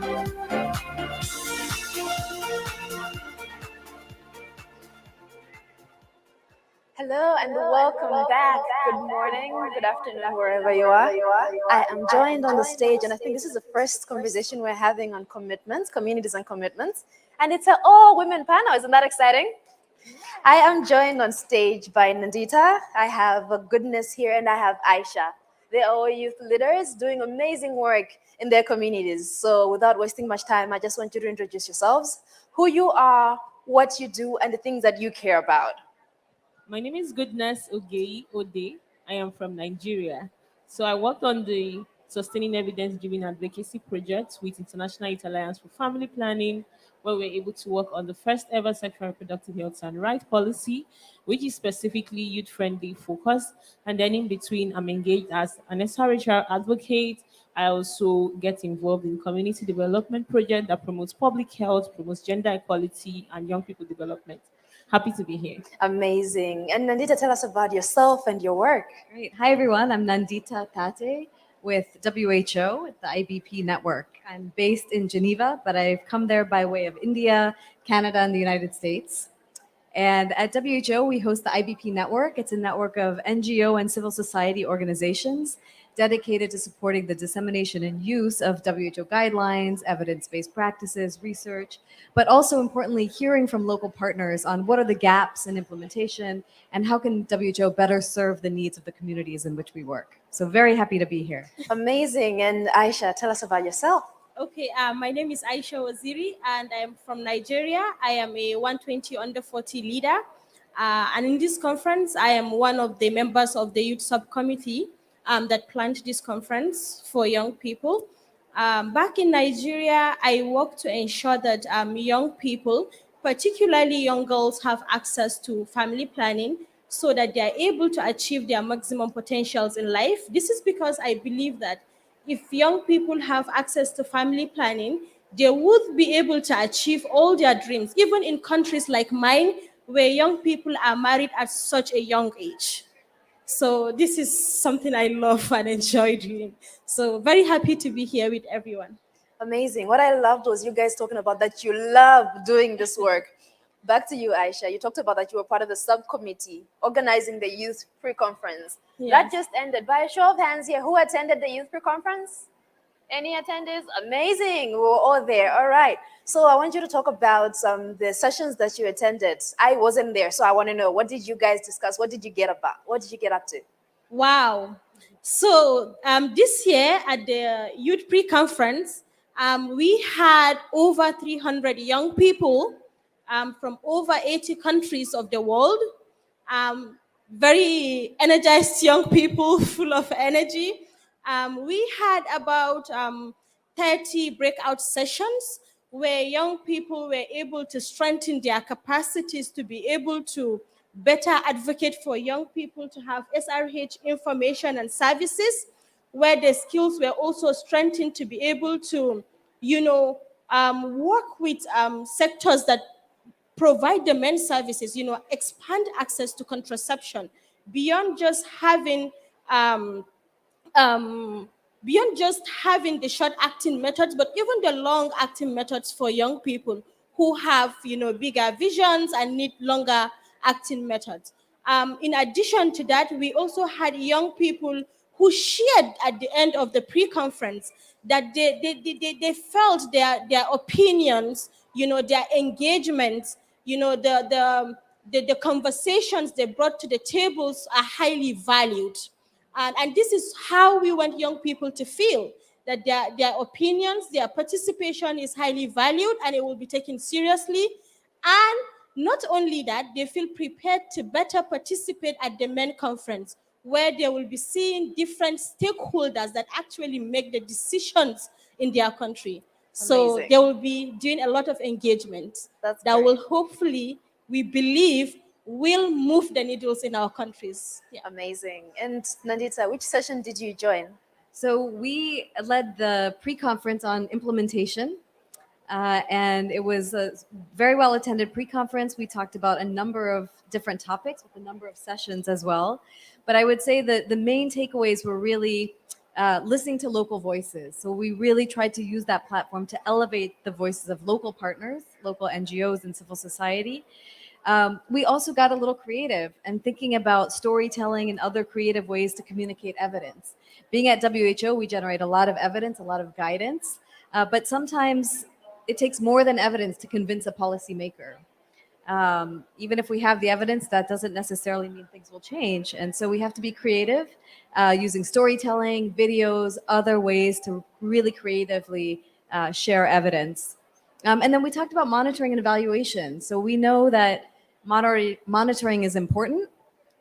Hello and welcome back. Good morning, good afternoon, wherever you are. I am joined on the stage, and I think this is the first conversation we're having on commitments, communities and commitments. And it's an all-women panel. Isn't that exciting? I am joined on stage by Nandita. I have Goodness here, and I have Aisha. They are all youth leaders doing amazing work in their communities. So without wasting much time, I just want you to introduce yourselves, who you are, what you do, and the things that you care about. My name is Goodness Ogeyi Odey. I am from Nigeria. So I worked on the Sustaining Evidence-Driven Advocacy project with International Youth Alliance for Family Planning, where we're able to work on the first ever sexual and reproductive health and right policy, which is specifically youth-friendly focused. And then in between, I'm engaged as an SRHR advocate. I also get involved in community development project that promotes public health, promotes gender equality, and young people development. Happy to be here. Amazing. And Nandita, tell us about yourself and your work. Great. Hi, everyone. I'm Nandita Thatte with WHO, the IBP network. I'm based in Geneva, but I've come there by way of India, Canada, and the United States. And at WHO, we host the IBP network. It's a network of NGO and civil society organizations dedicated to supporting the dissemination and use of WHO guidelines, evidence-based practices, research, but also importantly, hearing from local partners on what are the gaps in implementation and how can WHO better serve the needs of the communities in which we work. So very happy to be here. Amazing. And Aisha, tell us about yourself. Okay, my name is Aisha Waziri, and I am from Nigeria. I am a 120 under 40 leader. And in this conference, I am one of the members of the youth subcommittee that planned this conference for young people. Back in Nigeria, I work to ensure that young people, particularly young girls, have access to family planning so that they are able to achieve their maximum potentials in life. This is because I believe that if young people have access to family planning, they would be able to achieve all their dreams, even in countries like mine, where young people are married at such a young age. So this is something I love and enjoy doing. So very happy to be here with everyone. Amazing. What I loved was you guys talking about that you love doing this work. Back to you, Aisha. You talked about that you were part of the subcommittee organizing the youth pre-conference. Yes. That just ended. By a show of hands here, who attended the youth pre-conference? Any attendees? Amazing. We were all there. All right. So I want you to talk about the sessions that you attended. I wasn't there, so I want to know, what did you guys discuss? What did you get about? What did you get up to? Wow. So this year at the youth pre-conference, we had over 300 young people from over 80 countries of the world. Very energized young people, full of energy. We had about 30 breakout sessions where young people were able to strengthen their capacities to be able to better advocate for young people to have SRH information and services, where the skills were also strengthened to be able to, work with sectors that provide the men services, expand access to contraception beyond just having the short-acting methods, but even the long-acting methods for young people who have, bigger visions and need longer-acting methods. In addition to that, we also had young people who shared at the end of the pre-conference that they felt their opinions, their engagements, the conversations they brought to the tables are highly valued. And this is how we want young people to feel, that their opinions, their participation is highly valued and it will be taken seriously. And not only that, they feel prepared to better participate at the men conference, where they will be seeing different stakeholders that actually make the decisions in their country. So Amazing. they will be doing a lot of engagement That's that great. will hopefully, we believe, will move the needles in our countries. Yeah. Amazing. And Nandita, which session did you join? So we led the pre-conference on implementation, and it was a very well attended pre-conference. We talked about a number of different topics with a number of sessions as well. But I would say that the main takeaways were really listening to local voices. So we really tried to use that platform to elevate the voices of local partners, local NGOs, and civil society. We also got a little creative and thinking about storytelling and other creative ways to communicate evidence. Being at WHO, we generate a lot of evidence, a lot of guidance, but sometimes it takes more than evidence to convince a policymaker. Even if we have the evidence, that doesn't necessarily mean things will change. And so we have to be creative, using storytelling, videos, other ways to really creatively share evidence. And then we talked about monitoring and evaluation. So we know that monitoring is important,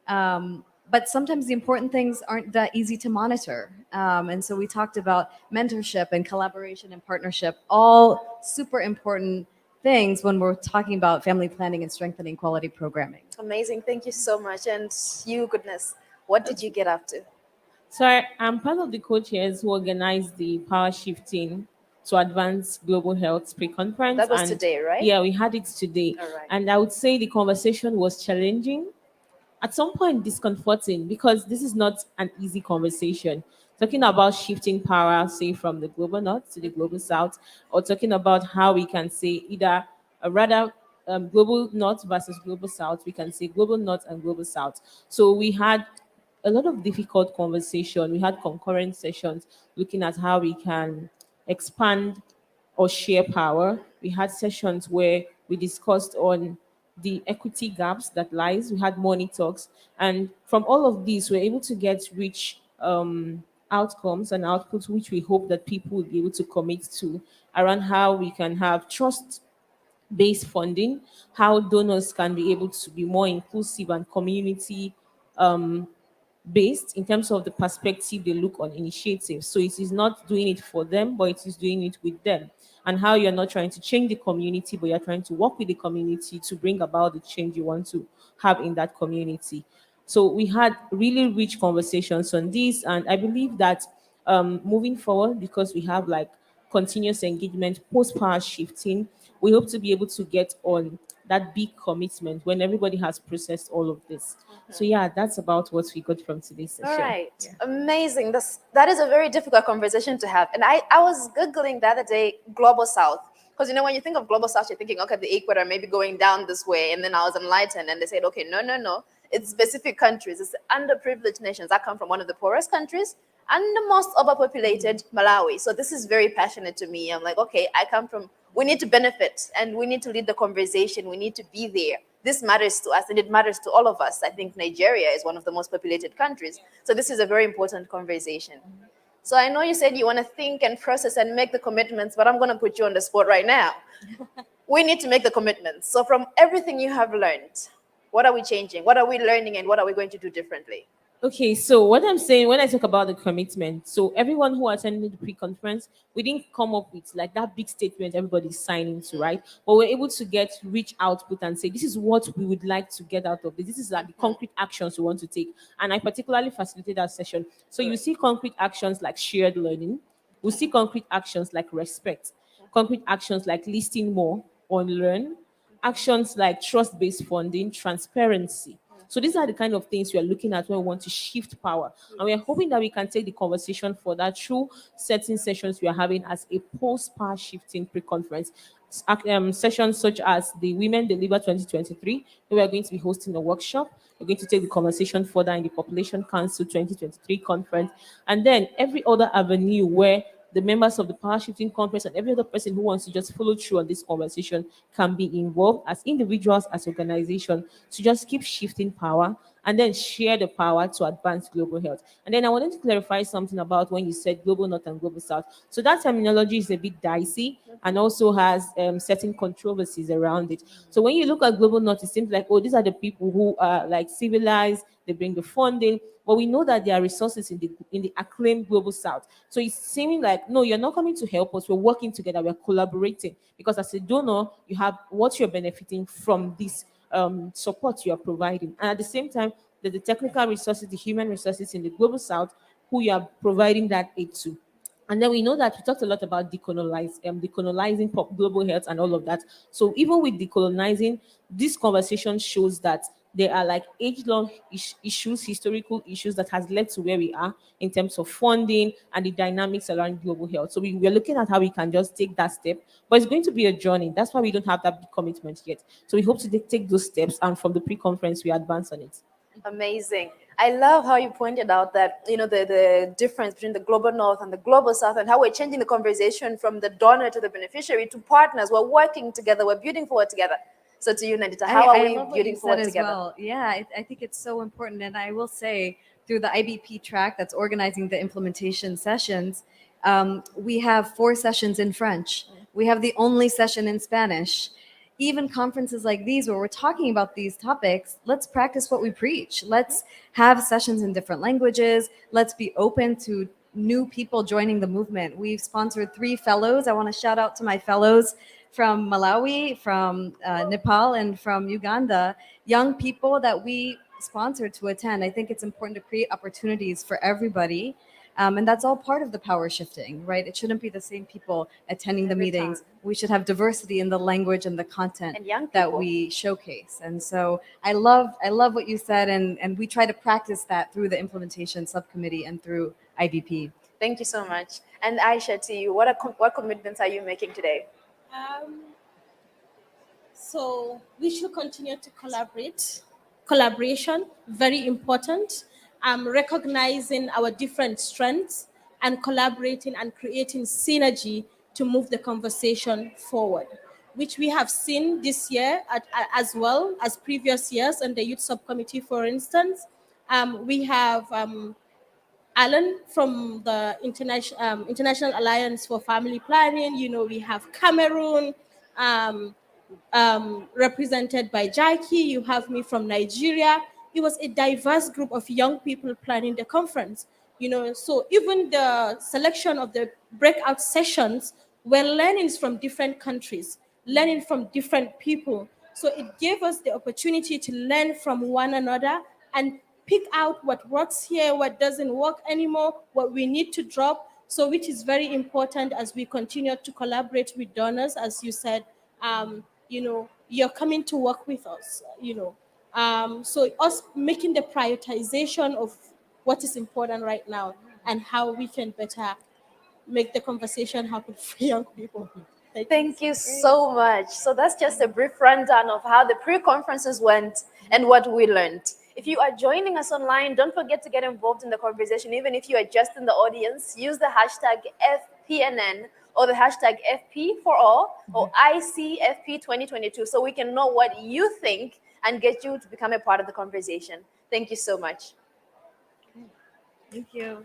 but sometimes the important things aren't that easy to monitor. And so we talked about mentorship and collaboration and partnership, all super important things when we're talking about family planning and strengthening quality programming. Amazing. Thank you so much. And you, goodness, what did you get up to? So I'm part of the co-chairs who organized the power shifting to advance global health pre-conference. That was and today, right? Yeah, we had it today. All right. And I would say the conversation was challenging, at some point discomforting, because this is not an easy conversation. Talking about shifting power, say from the global north to the global south, or talking about how we can say either a rather global north versus global south, we can say global north and global south. So we had a lot of difficult conversation. We had concurrent sessions looking at how we can expand or share power. We had sessions where we discussed on the equity gaps that lies. We had money talks, and from all of these, we're able to get rich outcomes and outputs, which we hope that people will be able to commit to around how we can have trust based funding, how donors can be able to be more inclusive and community based in terms of the perspective they look on initiatives. So it is not doing it for them, but it is doing it with them. And how you're not trying to change the community, but you're trying to work with the community to bring about the change you want to have in that community. So we had really rich conversations on this, and I believe that moving forward, because we have like continuous engagement post power shifting, we hope to be able to get on that big commitment when everybody has processed all of this. So yeah, that's about what we got from today's session. All right. Yeah. Amazing. That is a very difficult conversation to have. And I was Googling the other day, Global South. Because, when you think of Global South, you're thinking, okay, the equator maybe going down this way. And then I was enlightened and they said, okay, no, no, no. It's specific countries. It's underprivileged nations. I come from one of the poorest countries and the most overpopulated, Malawi. So this is very passionate to me. I'm like, okay, we need to benefit and we need to lead the conversation. We need to be there. This matters to us and it matters to all of us. I think Nigeria is one of the most populated countries. So this is a very important conversation. So I know you said you want to think and process and make the commitments, but I'm going to put you on the spot right now. We need to make the commitments. So from everything you have learned, what are we changing? What are we learning and what are we going to do differently? Okay, so what I'm saying when I talk about the commitment, so everyone who attended the pre-conference, we didn't come up with like that big statement everybody's signing to, right? But we're able to get rich output and say, this is what we would like to get out of this. This is like the concrete actions we want to take. And I particularly facilitated that session. So you see concrete actions like shared learning. We see concrete actions like respect, concrete actions like listing more on learn, actions like trust-based funding, transparency. So these are the kind of things we are looking at when we want to shift power. And we are hoping that we can take the conversation for that through certain sessions we are having as a post-power shifting pre-conference. Sessions such as the Women Deliver 2023, where we are going to be hosting a workshop. We're going to take the conversation further in the Population Council 2023 conference. And then every other avenue where the members of the power shifting conference and every other person who wants to just follow through on this conversation can be involved as individuals, as organizations, to just keep shifting power and then share the power to advance global health. And then I wanted to clarify something about when you said global north and global south. So that terminology is a bit dicey and also has certain controversies around it. So when you look at global north, it seems like, oh, these are the people who are like civilized, they bring the funding, but we know that there are resources in the acclaimed global south. So it's seeming like, no, you're not coming to help us. We're working together. We're collaborating because as a donor, you have what you're benefiting from this support you are providing. And at the same time, there's the technical resources, the human resources in the global south who you are providing that aid to. And then we know that we talked a lot about decolonizing global health and all of that. So even with decolonizing, this conversation shows that there are like age-long issues, historical issues that has led to where we are in terms of funding and the dynamics around global health. So we're looking at how we can just take that step, but it's going to be a journey. That's why we don't have that big commitment yet. So we hope to take those steps, and from the pre-conference we advance on it. Amazing. I love how you pointed out that, the difference between the global north and the global south, and how we're changing the conversation from the donor to the beneficiary to partners. We're working together, we're building forward together. So to you, Nandita, how are I we love what building you said forward as together? well. Yeah, I think it's so important. And I will say, through the IBP track that's organizing the implementation sessions, we have 4 sessions in French. We have the only session in Spanish. Even conferences like these, where we're talking about these topics, let's practice what we preach. Let's have sessions in different languages. Let's be open to new people joining the movement. We've sponsored 3 fellows. I want to shout out to my fellows from Malawi, from Nepal, and from Uganda, young people that we sponsored to attend. I think it's important to create opportunities for everybody. And that's all part of the power shifting, right? It shouldn't be the same people attending the Every meetings. time. We should have diversity in the language and the content And young that people. we showcase. And so I love what you said, and we try to practice that through the implementation subcommittee and through IBP. Thank you so much. And Aisha, to you, what commitments are you making today? Um, so we should continue to collaborate. Collaboration, very important. Recognizing our different strengths and collaborating and creating synergy to move the conversation forward, which we have seen this year as well as previous years in the Youth Subcommittee, for instance. We have Alan from the International Alliance for Family Planning. We have Cameroon, um, represented by Jackie. You have me from Nigeria. It was a diverse group of young people planning the conference. So even the selection of the breakout sessions were learnings from different countries, learning from different people. So it gave us the opportunity to learn from one another and pick out what works here, what doesn't work anymore, what we need to drop. So which is very important as we continue to collaborate with donors, as you said. You're coming to work with us. So us making the prioritization of what is important right now and how we can better make the conversation happen for young people. Thank you so much. So that's just a brief rundown of how the pre-conferences went and what we learned. If you are joining us online, don't forget to get involved in the conversation. Even if you are just in the audience, use the hashtag FPNN or the hashtag FP for all or ICFP 2022 so we can know what you think and get you to become a part of the conversation. Thank you so much. Thank you.